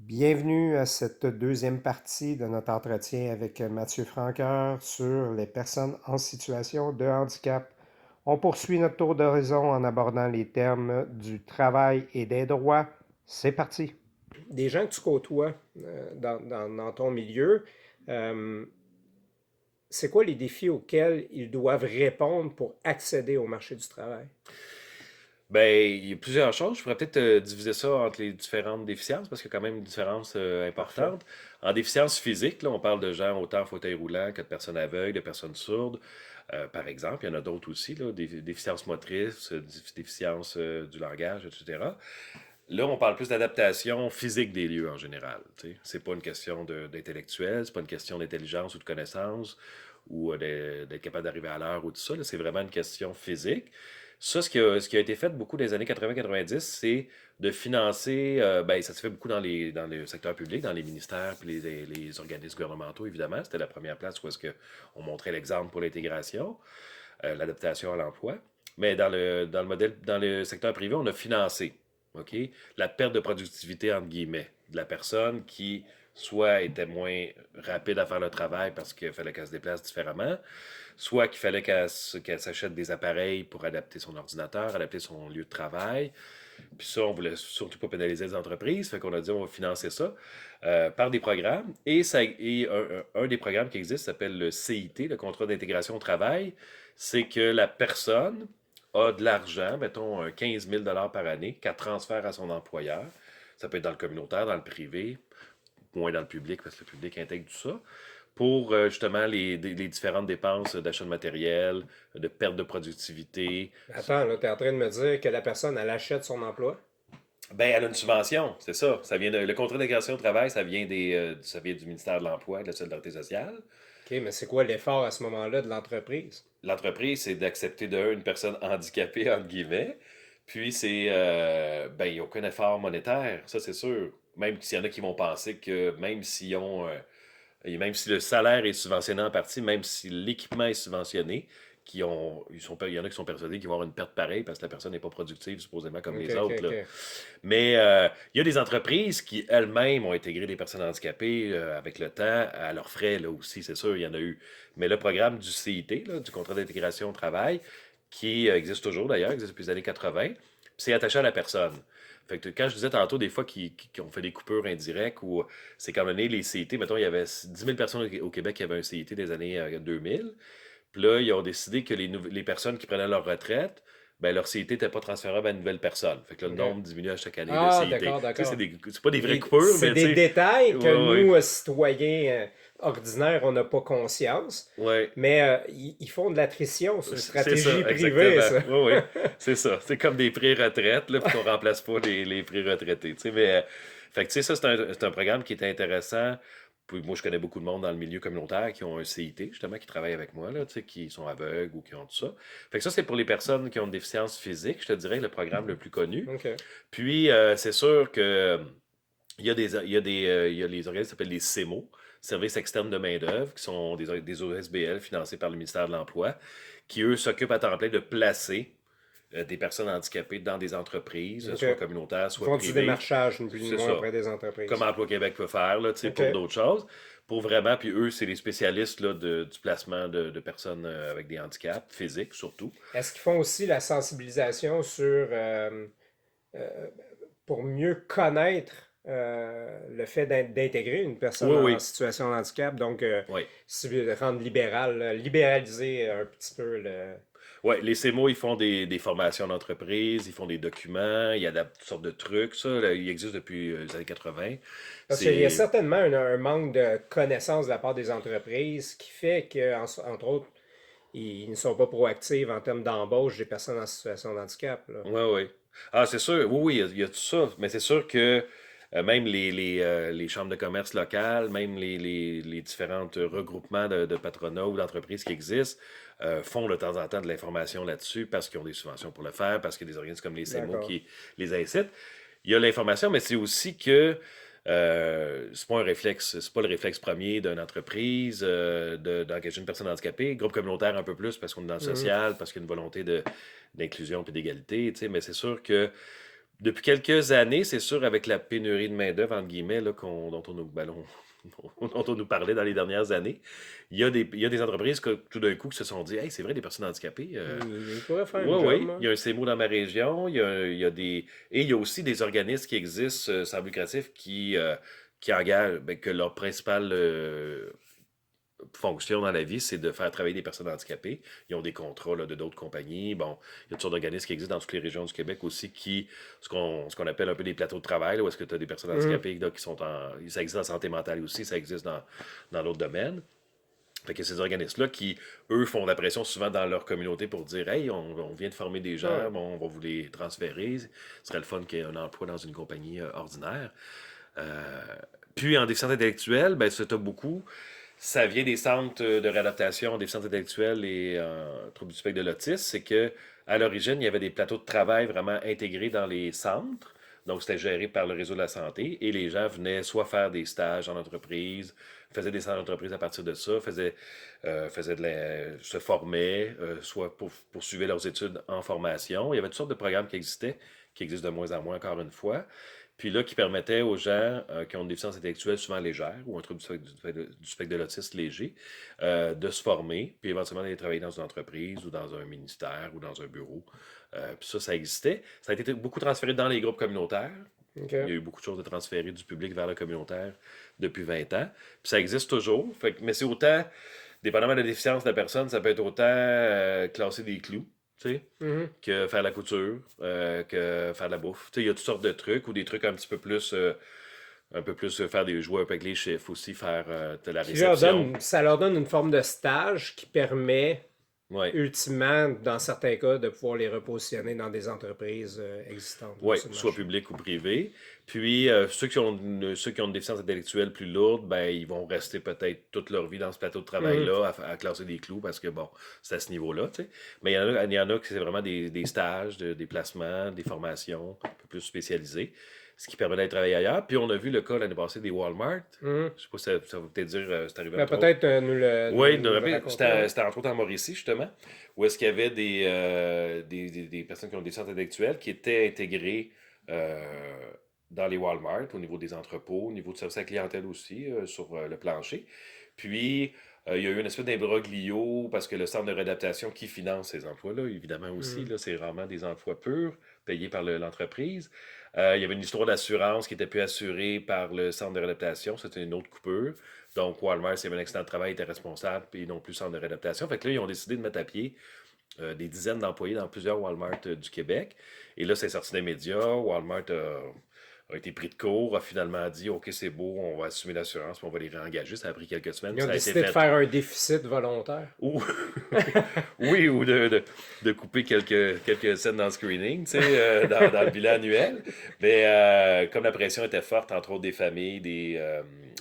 Bienvenue à cette deuxième partie de notre entretien avec Mathieu Franqueur sur les personnes en situation de handicap. On poursuit notre tour d'horizon en abordant les termes du travail et des droits. C'est parti. Des gens que tu côtoies dans ton milieu, euh, c'est quoi les défis auxquels ils doivent répondre pour accéder au marché du travail? Ben, il y a plusieurs choses. Je pourrais peut-être diviser ça entre les différentes déficiences parce qu'il y a quand même une différence Parfait. importante. En déficience physique, là, on parle de gens autant en fauteuil roulant que de personnes aveugles, de personnes sourdes, par exemple. Il y en a d'autres aussi, là, des déficiences motrices, déficiences du langage, etc. Là, on parle plus d'adaptation physique des lieux en général. Tu sais. C'est pas une question d'intellectuel, c'est pas une question d'intelligence ou de connaissance ou d'être capable d'arriver à l'heure ou tout ça. Là. C'est vraiment une question physique. Ça, ce qui a été fait beaucoup dans les années 80-90, c'est de financer, ben, ça se fait beaucoup dans le secteur public, dans les ministères puis les organismes gouvernementaux, évidemment. C'était la première place où est-ce que on montrait l'exemple pour l'intégration, l'adaptation à l'emploi. Mais dans le secteur privé, on a financé, OK, la perte de productivité, entre guillemets, de la personne qui soit était moins rapide à faire le travail parce qu'il fallait qu'elle se déplace différemment, soit qu'il fallait qu'elle s'achète des appareils pour adapter son ordinateur, adapter son lieu de travail. Puis ça, on voulait surtout pas pénaliser les entreprises, fait qu'on a dit on va financer ça par des programmes. Un des programmes qui existe s'appelle le CIT, le contrat d'intégration au travail. C'est que la personne a de l'argent, mettons 15 000 par année, qu'elle transfère à son employeur. Ça peut être dans le communautaire, dans le privé, moins dans le public, parce que le public intègre tout ça, pour justement les différentes dépenses d'achat de matériel, de perte de productivité. Attends, là, tu es en train de me dire que la personne, elle achète son emploi? Ben, elle a une subvention, c'est ça. Le contrat d'intégration au travail, ça vient du ministère de l'Emploi et de la Sécurité sociale. OK, mais c'est quoi l'effort à ce moment-là de l'entreprise? L'entreprise, c'est d'accepter une personne handicapée, entre guillemets. Puis ben, il n'y a aucun effort monétaire, ça c'est sûr. Même s'il y en a qui vont penser que même s'ils ont, et même si le salaire est subventionné en partie, même si l'équipement est subventionné, il y en a qui sont persuadés qu'ils vont avoir une perte pareille parce que la personne n'est pas productive, supposément, comme OK, les OK, autres, là. OK. Mais il y a des entreprises qui elles-mêmes ont intégré des personnes handicapées avec le temps, à leurs frais, là aussi, c'est sûr, il y en a eu. Mais le programme du CIT, là, du contrat d'intégration au travail, qui existe toujours d'ailleurs, existe depuis les années 80, puis c'est attaché à la personne. Fait que quand je disais tantôt des fois qui ont fait des coupures indirectes ou c'est quand donné les CIT, mettons, il y avait 10 000 personnes au Québec qui avaient un CIT des années 2000. Puis là, ils ont décidé que les personnes qui prenaient leur retraite, ben leur CIT n'était pas transférable à une nouvelle personne. Fait que là, le OK. nombre diminue à chaque année de Ah, CIT. d'accord, Tu sais, d'accord. c'est pas des vraies coupures, C'est mais tu des sais, détails que ouais, ouais, nous, citoyens ordinaires, on n'a pas conscience, ouais. mais ils font de l'attrition. C'est une C'est stratégie ça, privée, exactement. ça. Oui, oui. C'est ça. C'est comme des pré-retraites, là, puis qu'on remplace pas les pré-retraités. Tu sais, mais, fait que, tu sais, ça, c'est un programme qui est intéressant. Puis moi, je connais beaucoup de monde dans le milieu communautaire qui ont un CIT, justement, qui travaillent avec moi, là, tu sais, qui sont aveugles ou qui ont tout ça. Fait que ça, c'est pour les personnes qui ont une déficience physique, je te dirais, le programme le plus connu. OK. Puis, c'est sûr que il y a les organismes qui s'appellent les CEMO, Services externes de main-d'œuvre, qui sont des OSBL financés par le ministère de l'Emploi, qui, eux, s'occupent à temps plein de placer des personnes handicapées dans des entreprises, OK. soit communautaires, Ils soit font du privées. démarchage, ni plus ni C'est moins, ça. auprès des Comme entreprises. Emploi Québec peut faire, là, tu sais, OK. pour d'autres choses. Pour vraiment, puis eux, c'est les spécialistes là, du placement de personnes avec des handicaps, physiques surtout. Est-ce qu'ils font aussi la sensibilisation sur, euh, pour mieux connaître le fait d'intégrer une personne Oui, en oui, situation de handicap, donc oui. rendre libéraliser un petit peu le... Ouais, les CMO, ils font des formations d'entreprise, ils font des documents, ils adaptent toutes sortes de trucs. Ça, là, il existe depuis les années 80. Parce qu'il y a C'est. certainement un manque de connaissances de la part des entreprises qui fait que, entre autres, ils ne sont pas proactifs en termes d'embauche des personnes en situation de handicap, là. Ouais, ouais. Ah, c'est sûr. Oui, oui, il y a tout ça. Mais c'est sûr que même les chambres de commerce locales, même les différents regroupements de patronats ou d'entreprises qui existent, font de temps en temps de l'information là-dessus parce qu'ils ont des subventions pour le faire, parce qu'il y a des organismes comme les CMO D'accord. qui les incitent. Il y a l'information, mais c'est aussi que c'est pas un réflexe, c'est pas le réflexe premier d'une entreprise d'engager une personne handicapée. Groupe communautaire un peu plus parce qu'on est dans le Mhm. social, parce qu'il y a une volonté d'inclusion et d'égalité, tu sais, mais c'est sûr que Depuis quelques années, c'est sûr, avec la pénurie de main-d'œuvre, entre guillemets, là, dont dont on nous parlait dans les dernières années, il y a des entreprises que, tout d'un coup qui se sont dit, hey, c'est vrai, des personnes handicapées. Il pourrait faire Oui, un job, oui, moi. il y a un CEMO dans ma région, il y a des. Et il y a aussi des organismes qui existent sans but lucratif qui engagent, ben, que leur principale fonction dans la vie, c'est de faire travailler des personnes handicapées. Ils ont des contrats là, de d'autres compagnies. Bon, il y a toutes sortes d'organismes qui existent dans toutes les régions du Québec aussi, ce qu'on appelle un peu des plateaux de travail, là, où est-ce que tu as des personnes Mhm. handicapées là, qui sont en. Ça existe en santé mentale aussi, ça existe dans d'autres domaines. Fait que ces organismes-là qui, eux, font de la pression souvent dans leur communauté pour dire hey, on vient de former des Ouais. gens, bon, on va vous les transférer. Ce serait le fun qu'il y ait un emploi dans une compagnie ordinaire. Euh, Puis en déficience intellectuelle, ben, ça t'as beaucoup. Ça vient des centres de réadaptation, déficience intellectuelle et troubles du spectre de l'autisme. C'est que à l'origine, il y avait des plateaux de travail vraiment intégrés dans les centres. Donc, c'était géré par le réseau de la santé et les gens venaient soit faire des stages en entreprise, faisaient des stages en entreprise à partir de ça, se formaient, soit poursuivaient leurs études en formation. Il y avait toutes sortes de programmes qui existaient, qui existent de moins en moins encore une fois. Puis là, qui permettait aux gens qui ont une déficience intellectuelle souvent légère ou un trouble du spectre de l'autisme léger de se former, puis éventuellement d'aller travailler dans une entreprise ou dans un ministère ou dans un bureau. Puis ça existait. Ça a été beaucoup transféré dans les groupes communautaires. OK. Il y a eu beaucoup de choses de transférées du public vers le communautaire depuis 20 ans. Puis ça existe toujours. Mais c'est autant, dépendamment de la déficience de la personne, ça peut être autant classer des clous, tu sais, Mhm. que faire la couture, que faire de la bouffe. Tu sais, il y a toutes sortes de trucs ou des trucs un peu plus faire des jouer un peu avec les chiffres aussi, faire de la réception. Ça leur donne une forme de stage qui permet, Ouais. ultimement, dans certains cas, de pouvoir les repositionner dans des entreprises existantes là, Oui, sur le soit marché. public ou privé. Puis ceux qui ont une déficience intellectuelle plus lourde, ben ils vont rester peut-être toute leur vie dans ce plateau de Mhm. travail-là à classer des clous parce que bon, c'est à ce niveau-là, tu sais. Mais il y en a qui c'est vraiment des stages, des placements, des formations un peu plus spécialisées, ce qui permet d'aller travailler ailleurs. Puis on a vu le cas l'année passée des Walmart. Mhm. Je sais pas si ça va peut-être dire, c'est arrivé Ben, entre autres. peut-être Oui, nous le raconter, ouais. c'était entre autres en Mauricie, justement, où est-ce qu'il y avait des personnes qui ont des centres intellectuels qui étaient intégrées euh, dans les Walmart, au niveau des entrepôts, au niveau de service à la clientèle aussi, sur le plancher. Puis, il y a eu une espèce d'imbroglio parce que le centre de réadaptation qui finance ces emplois-là, évidemment aussi, Mhm. là, c'est rarement des emplois purs payés par l'entreprise. Il y avait une histoire d'assurance qui était plus assurée par le centre de réadaptation, c'était une autre coupure. Donc, Walmart, s'il y avait un accident de travail, était responsable, puis non plus centre de réadaptation. Fait que là, ils ont décidé de mettre à pied des dizaines d'employés dans plusieurs Walmart du Québec. Et là, c'est sorti des médias. Walmart a été pris de court, a finalement dit OK, c'est beau, on va assumer l'assurance, puis on va les réengager. Ça a pris quelques semaines, Ils puis ont ça a été décidé de fait. faire un déficit volontaire. Ou, oui, ou de couper quelques scènes dans le screening, tu sais, dans le bilan annuel. Mais comme la pression était forte, entre autres des familles,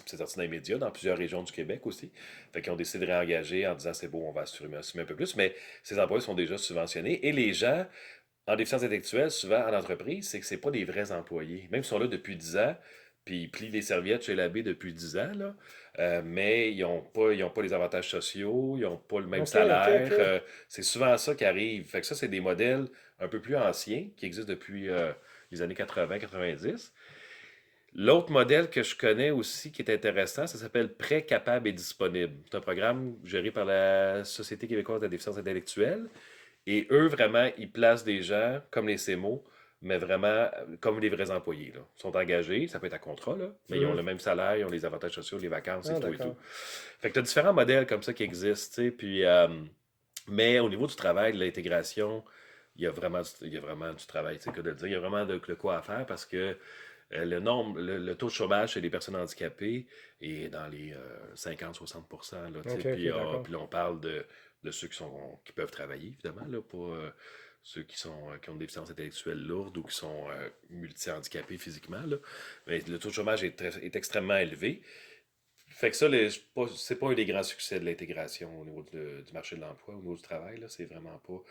c'est sorti dans les médias, dans plusieurs régions du Québec aussi. Fait qu'ils ont décidé de réengager en disant c'est beau, on va assumer un peu plus. Mais ces emplois sont déjà subventionnés. Et les gens, en déficience intellectuelle, souvent en entreprise, c'est que c'est pas des vrais employés. Même s'ils sont là depuis 10 ans, puis ils plient les serviettes chez l'abbé depuis 10 ans, là, mais ils ont pas les avantages sociaux, ils n'ont pas le même OK, OK, salaire. OK. C'est souvent ça qui arrive. Fait que ça, c'est des modèles un peu plus anciens qui existent depuis les années 80-90. L'autre modèle que je connais aussi qui est intéressant, ça s'appelle Prêt, capable et disponible. C'est un programme géré par la Société québécoise de la déficience intellectuelle. Et eux, vraiment, ils placent des gens comme les CMO, mais vraiment comme les vrais employés. Là. Ils sont engagés, ça peut être à contrat, là, mais ils ont le Mhm. même salaire, ils ont les avantages sociaux, les vacances et Ah, tout et tout. d'accord. Fait que tu as différents modèles comme ça qui existent, tu sais, puis, mais au niveau du travail, de l'intégration, il y a vraiment du travail, c'est que de le dire. Il y a vraiment de quoi à faire parce que le taux de chômage chez les personnes handicapées est dans les 50-60%. Là, tu sais. OK, OK, d'accord. Puis là, on parle de ceux qui peuvent travailler, évidemment, là, pas ceux qui ont des déficiences intellectuelles lourdes ou qui sont multi-handicapés physiquement. Là. Mais le taux de chômage est extrêmement élevé. Fait que ça, c'est pas un des grands succès de l'intégration au niveau du marché de l'emploi, au niveau du travail. Là, c'est vraiment pas.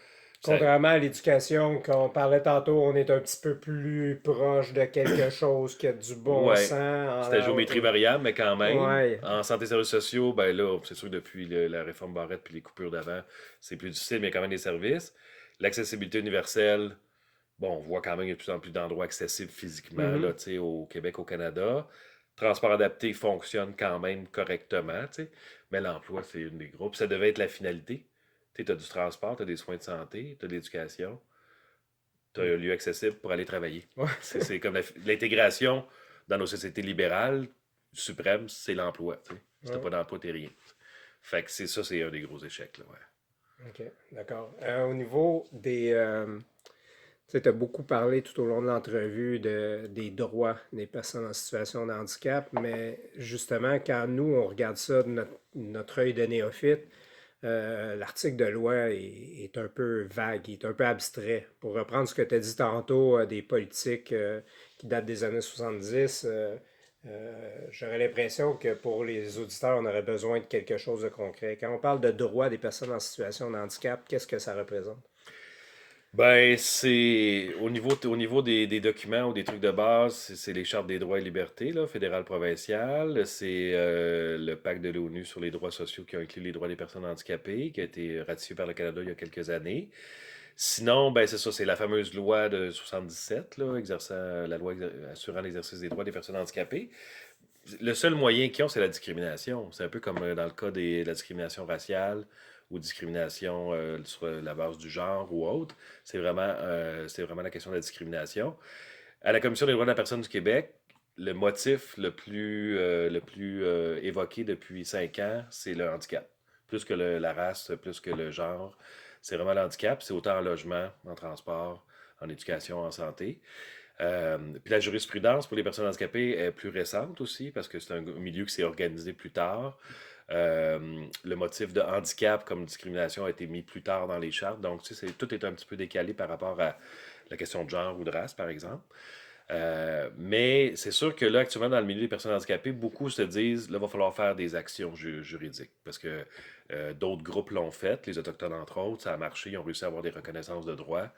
Ça, Contrairement à l'éducation qu'on parlait tantôt, on est un petit peu plus proche de quelque chose qui a du bon ouais, sens. c'est à géométrie variable, mais quand même, Ouais. en santé et services sociaux, ben là, c'est sûr que depuis la réforme Barrette puis les coupures d'avant, c'est plus difficile, mais il y a quand même des services. L'accessibilité universelle, bon, on voit quand même qu'il y a de plus en plus d'endroits accessibles physiquement, là, Mhm. tu sais, au Québec, au Canada. Transport adapté fonctionne quand même correctement, tu sais, mais l'emploi, c'est une des groupes. Ça devait être la finalité. Tu as du transport, tu as des soins de santé, tu as de l'éducation, tu as un lieu accessible pour aller travailler. Ouais. C'est comme l'intégration dans nos sociétés libérales suprêmes, c'est l'emploi. Tu sais. Si t'as Ouais. pas d'emploi, t'es rien. Fait que c'est ça, c'est un des gros échecs. Là, ouais. OK, d'accord. Au niveau des... tu sais, tu as beaucoup parlé tout au long de l'entrevue des droits des personnes en situation de handicap, mais justement, quand nous, on regarde ça de notre œil de néophyte, l'article de loi est un peu vague, il est un peu abstrait. Pour reprendre ce que tu as dit tantôt, des politiques qui datent des années 70, j'aurais l'impression que pour les auditeurs, on aurait besoin de quelque chose de concret. Quand on parle de droits des personnes en situation de handicap, qu'est-ce que ça représente? Ben, c'est au niveau des documents ou des trucs de base, c'est les chartes des droits et libertés, là, fédérales, provinciales. C'est le pacte de l'ONU sur les droits sociaux qui a inclus les droits des personnes handicapées, qui a été ratifié par le Canada il y a quelques années. Sinon, ben c'est ça, c'est la fameuse loi de 77, là, la loi assurant l'exercice des droits des personnes handicapées. Le seul moyen qu'ils ont, c'est la discrimination. C'est un peu comme dans le cas de la discrimination raciale ou discrimination sur la base du genre ou autre. C'est vraiment la question de la discrimination. À la Commission des droits de la personne du Québec, le motif le plus évoqué depuis 5 ans, c'est le handicap. Plus que la race, plus que le genre. C'est vraiment le handicap. C'est autant en logement, en transport, en éducation, en santé. Puis la jurisprudence pour les personnes handicapées est plus récente aussi, parce que c'est un milieu qui s'est organisé plus tard. Le motif de handicap comme discrimination a été mis plus tard dans les chartes. Donc, tu sais, tout est un petit peu décalé par rapport à la question de genre ou de race, par exemple. Mais c'est sûr que là, actuellement, dans le milieu des personnes handicapées, beaucoup se disent, là, il va falloir faire des actions juridiques. Parce que d'autres groupes l'ont fait, les Autochtones, entre autres, ça a marché, ils ont réussi à avoir des reconnaissances de droits.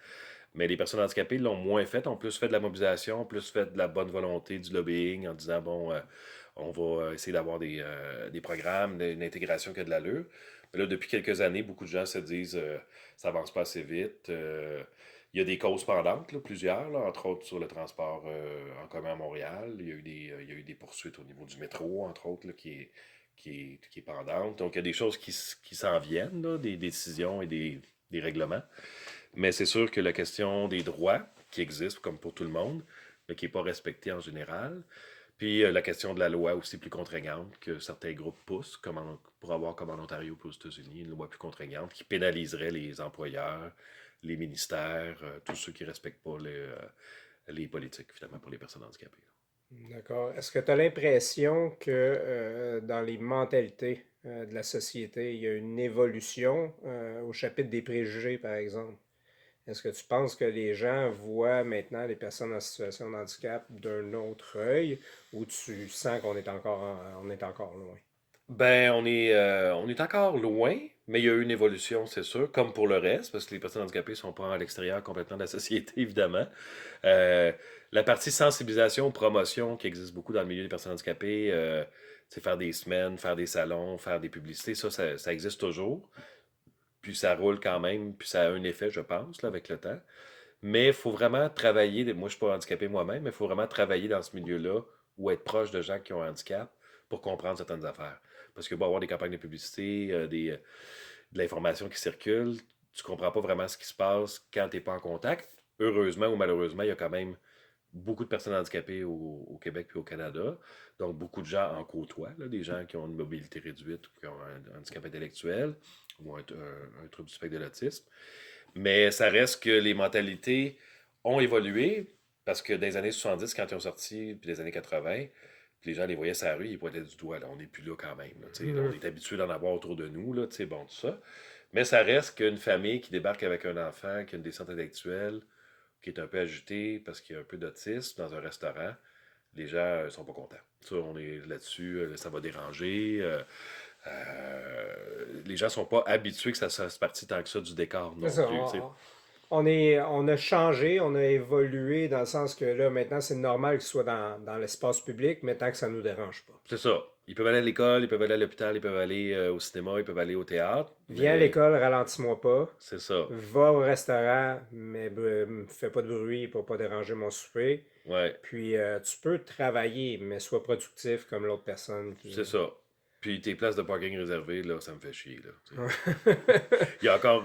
Mais les personnes handicapées l'ont moins fait, ont plus fait de la mobilisation, ont plus fait de la bonne volonté, du lobbying, en disant, bon, on va essayer d'avoir des programmes, une intégration qui a de l'allure. Mais là, depuis quelques années, beaucoup de gens se disent, ça avance pas assez vite. Il y a des causes pendantes, là, plusieurs, là, entre autres sur le transport en commun à Montréal. Il y a eu des poursuites au niveau du métro, entre autres, là, qui est pendante. Donc, il y a des choses qui s'en viennent, là, des décisions et des règlements. Mais c'est sûr que la question des droits, qui existent comme pour tout le monde, mais qui n'est pas respectée en général, puis la question de la loi aussi plus contraignante que certains groupes poussent, pour avoir comme en Ontario ou aux États-Unis, une loi plus contraignante qui pénaliserait les employeurs, les ministères, tous ceux qui ne respectent pas les politiques, finalement, pour les personnes handicapées. D'accord. Est-ce que tu as l'impression que dans les mentalités de la société, il y a une évolution au chapitre des préjugés, par exemple? Est-ce que tu penses que les gens voient maintenant les personnes en situation de handicap d'un autre œil ou tu sens on est encore loin? Ben, on est encore loin, mais il y a eu une évolution, c'est sûr, comme pour le reste, parce que les personnes handicapées ne sont pas à l'extérieur complètement de la société, évidemment. Euh, la partie sensibilisation, promotion, qui existe beaucoup dans le milieu des personnes handicapées, c'est faire des semaines, faire des salons, faire des publicités, ça existe toujours. Puis ça roule quand même, puis ça a un effet, je pense, là, avec le temps. Mais il faut vraiment travailler, moi je suis pas handicapé moi-même, mais il faut vraiment travailler dans ce milieu-là ou être proche de gens qui ont un handicap pour comprendre certaines affaires. Parce que bon, avoir des campagnes de publicité, de l'information qui circule, tu comprends pas vraiment ce qui se passe quand tu n'es pas en contact. Heureusement ou malheureusement, il y a quand même beaucoup de personnes handicapées au Québec puis au Canada. Donc, beaucoup de gens en côtoient, là, des gens qui ont une mobilité réduite ou qui ont un handicap intellectuel ou un trouble du spectre de l'autisme. Mais ça reste que les mentalités ont évolué parce que dans les années 70, quand ils ont sorti, puis les années 80, puis les gens les voyaient sur la rue, ils pointaient du doigt. Là, on n'est plus là quand même. Là, tu sais, là, on Mhm. est habitué d'en avoir autour de nous, là, tu sais, bon, tout ça. Mais ça reste qu'une famille qui débarque avec un enfant qui a une descente intellectuelle, qui est un peu agité parce qu'il y a un peu d'autisme dans un restaurant, les gens sont pas contents. Ça, on est là-dessus, ça va déranger. Les gens sont pas habitués que ça fasse partie tant que ça du décor C'est non ça. plus. Tu sais. on a changé, on a évolué dans le sens que là, maintenant, c'est normal qu'ils soient dans l'espace public, mais tant que ça nous dérange pas. C'est ça. Ils peuvent aller à l'école, ils peuvent aller à l'hôpital, ils peuvent aller au cinéma, ils peuvent aller au théâtre, Viens à mais l'école, ralentis-moi pas. c'est ça. Va au restaurant, mais fais pas de bruit pour pas déranger mon souper. Ouais, Puis tu peux travailler, mais sois productif comme l'autre personne c'est qui. ça. Puis tes places de parking réservées, là, ça me fait chier, là. Tu sais. Ouais. Il y a encore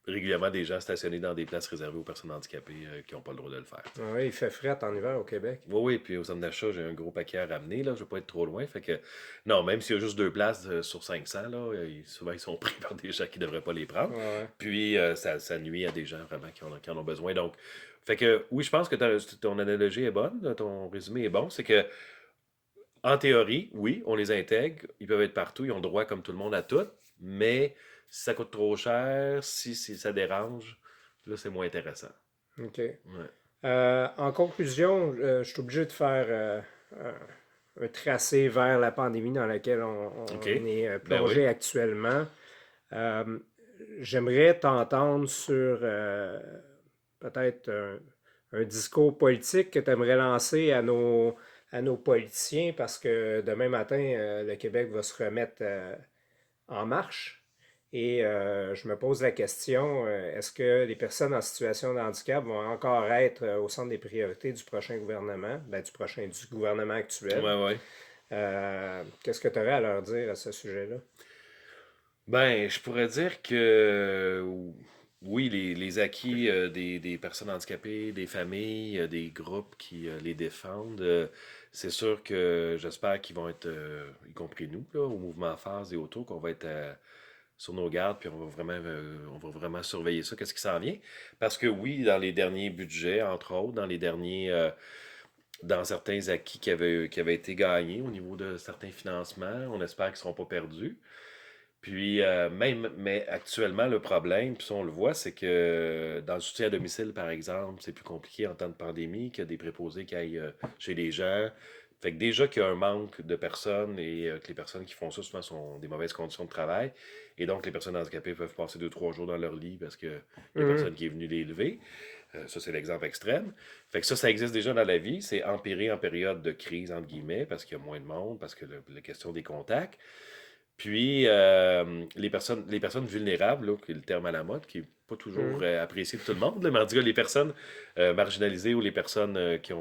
régulièrement des gens stationnés dans des places réservées aux personnes handicapées qui n'ont pas le droit de le faire. Tu sais. Ouais, il fait fret en hiver au Québec. Oui, oui, puis au centre d'achat, j'ai un gros paquet à ramener, là. Je ne veux pas être trop loin. Fait que, non, même s'il y a juste 2 places sur 500, là, souvent ils sont pris par des gens qui ne devraient pas les prendre. Ouais, ouais. Puis ça nuit à des gens vraiment qui en ont besoin. Donc, fait que oui, je pense que ton analogie est bonne, là, ton résumé est bon. C'est que, en théorie, oui, on les intègre, ils peuvent être partout, ils ont le droit comme tout le monde à tout, mais si ça coûte trop cher, si ça dérange, là, c'est moins intéressant. OK. Ouais. En conclusion, je suis obligé de faire un tracé vers la pandémie dans laquelle OK. on est Ben plongé oui. actuellement. Euh, J'aimerais t'entendre sur peut-être un discours politique que tu aimerais lancer à nos politiciens parce que demain matin, le Québec va se remettre en marche. Et je me pose la question, est-ce que les personnes en situation de handicap vont encore être au centre des priorités du prochain gouvernement, ben, du gouvernement Ouais, actuel? ouais. Qu'est-ce que tu aurais à leur dire à ce sujet-là? Ben, je pourrais dire que oui, les acquis des personnes handicapées, des familles, des groupes qui les défendent, c'est sûr que j'espère qu'ils vont être, y compris nous, là, au mouvement Phase et autour, qu'on va être sur nos gardes, puis on va vraiment surveiller ça, qu'est-ce qui s'en vient. Parce que oui, dans les derniers budgets, entre autres, dans certains acquis qui avaient été gagnés au niveau de certains financements, on espère qu'ils ne seront pas perdus. Puis, mais actuellement, le problème, puis ça, on le voit, c'est que dans le soutien à domicile, par exemple, c'est plus compliqué en temps de pandémie qu'il y a des préposés qui aillent chez les gens. Fait que déjà qu'il y a un manque de personnes et que les personnes qui font ça souvent sont des mauvaises conditions de travail. Et donc, les personnes handicapées peuvent passer 2, 3 jours dans leur lit parce qu'il n'y a Mhm. personne qui est venu les lever. Ça, c'est l'exemple extrême. Fait que ça existe déjà dans la vie. C'est empiré en période de crise, entre guillemets, parce qu'il y a moins de monde, parce que la question des contacts. Puis, les personnes vulnérables, là, qui est le terme à la mode, qui n'est pas toujours Mhm. apprécié de tout le monde, là, mais en tout cas, les personnes marginalisées ou les personnes qui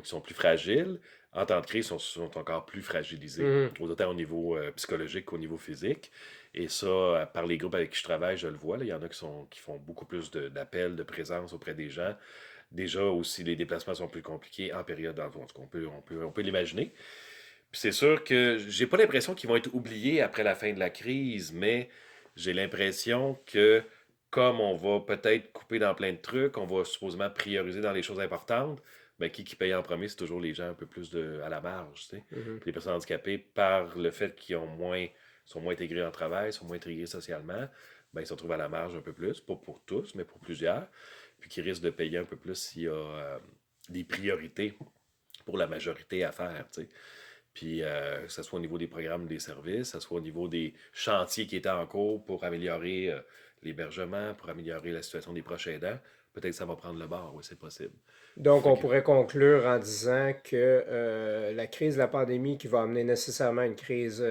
sont plus fragiles, en temps de crise, sont encore plus fragilisées, Mhm. autant au niveau psychologique qu'au niveau physique. Et ça, par les groupes avec qui je travaille, je le vois, là, il y en a qui font beaucoup plus d'appels, de présence auprès des gens. Déjà aussi, les déplacements sont plus compliqués en période d'enfance. On peut l'imaginer. Puis c'est sûr que j'ai pas l'impression qu'ils vont être oubliés après la fin de la crise, mais j'ai l'impression que comme on va peut-être couper dans plein de trucs, on va supposément prioriser dans les choses importantes, ben qui paye en premier, c'est toujours les gens un peu plus à la marge, tu sais. Mhm. Puis les personnes handicapées, par le fait qu'ils sont moins intégrés en travail, sont moins intégrés socialement, ben ils se retrouvent à la marge un peu plus, pas pour tous, mais pour plusieurs, puis qui risquent de payer un peu plus s'il y a des priorités pour la majorité à faire, tu sais. Puis, que ce soit au niveau des programmes des services, que ce soit au niveau des chantiers qui étaient en cours pour améliorer l'hébergement, pour améliorer la situation des proches aidants, peut-être que ça va prendre le bord, oui, c'est possible. Donc, Fait on que, pourrait conclure en disant que la crise de la pandémie qui va amener nécessairement une crise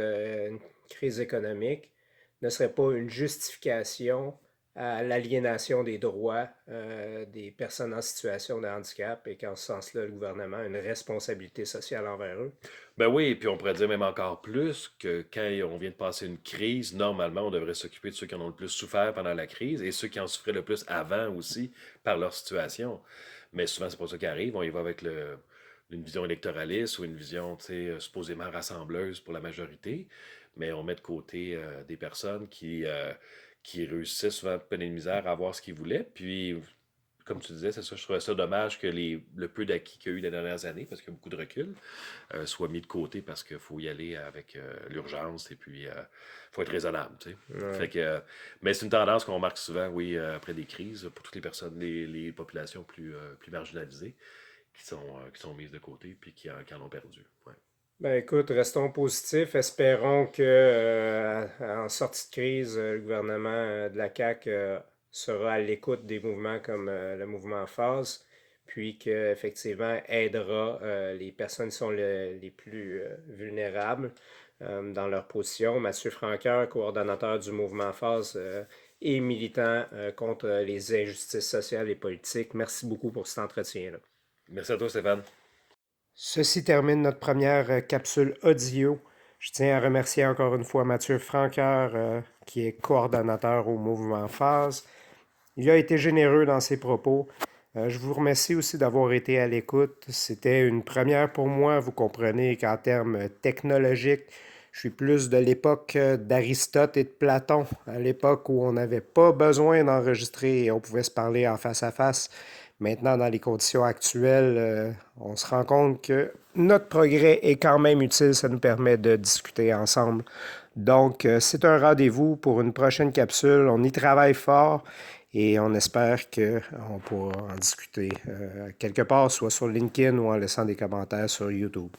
économique ne serait pas une justification à l'aliénation des droits des personnes en situation de handicap et qu'en ce sens-là, le gouvernement a une responsabilité sociale envers eux. ben oui, puis on pourrait dire même encore plus que quand on vient de passer une crise, normalement, on devrait s'occuper de ceux qui en ont le plus souffert pendant la crise et ceux qui en souffraient le plus avant aussi par leur situation. Mais souvent, c'est pas ça qui arrive. On y va avec une vision électoraliste ou une vision, tu sais, supposément rassembleuse pour la majorité, mais on met de côté des personnes qui réussissaient souvent peine de misère à avoir ce qu'ils voulaient. Puis, comme tu disais, c'est ça, je trouvais ça dommage que le peu d'acquis qu'il y a eu les dernières années, parce qu'il y a beaucoup de recul, soit mis de côté parce qu'il faut y aller avec l'urgence et puis il faut être raisonnable, tu sais. Ouais. Fait que, mais c'est une tendance qu'on remarque souvent, oui, après des crises, pour toutes les personnes, les populations plus marginalisées qui sont mises de côté puis qui en ont perdu. Ouais. Ben écoute, restons positifs. Espérons que en sortie de crise, le gouvernement de la CAQ sera à l'écoute des mouvements comme le mouvement Phase, puis qu'effectivement aidera les personnes qui sont les plus vulnérables dans leur position. Mathieu Franqueur, coordonnateur du mouvement Phase et militant contre les injustices sociales et politiques. Merci beaucoup pour cet entretien-là. Merci à toi, Stéphane. Ceci termine notre première capsule audio. Je tiens à remercier encore une fois Mathieu Franqueur, qui est coordonnateur au mouvement Phase. Il a été généreux dans ses propos. Je vous remercie aussi d'avoir été à l'écoute. C'était une première pour moi. Vous comprenez qu'en termes technologiques, je suis plus de l'époque d'Aristote et de Platon, à l'époque où on n'avait pas besoin d'enregistrer et on pouvait se parler en face à face. Maintenant, dans les conditions actuelles, on se rend compte que notre progrès est quand même utile. Ça nous permet de discuter ensemble. Donc, c'est un rendez-vous pour une prochaine capsule. On y travaille fort et on espère qu'on pourra en discuter quelque part, soit sur LinkedIn ou en laissant des commentaires sur YouTube.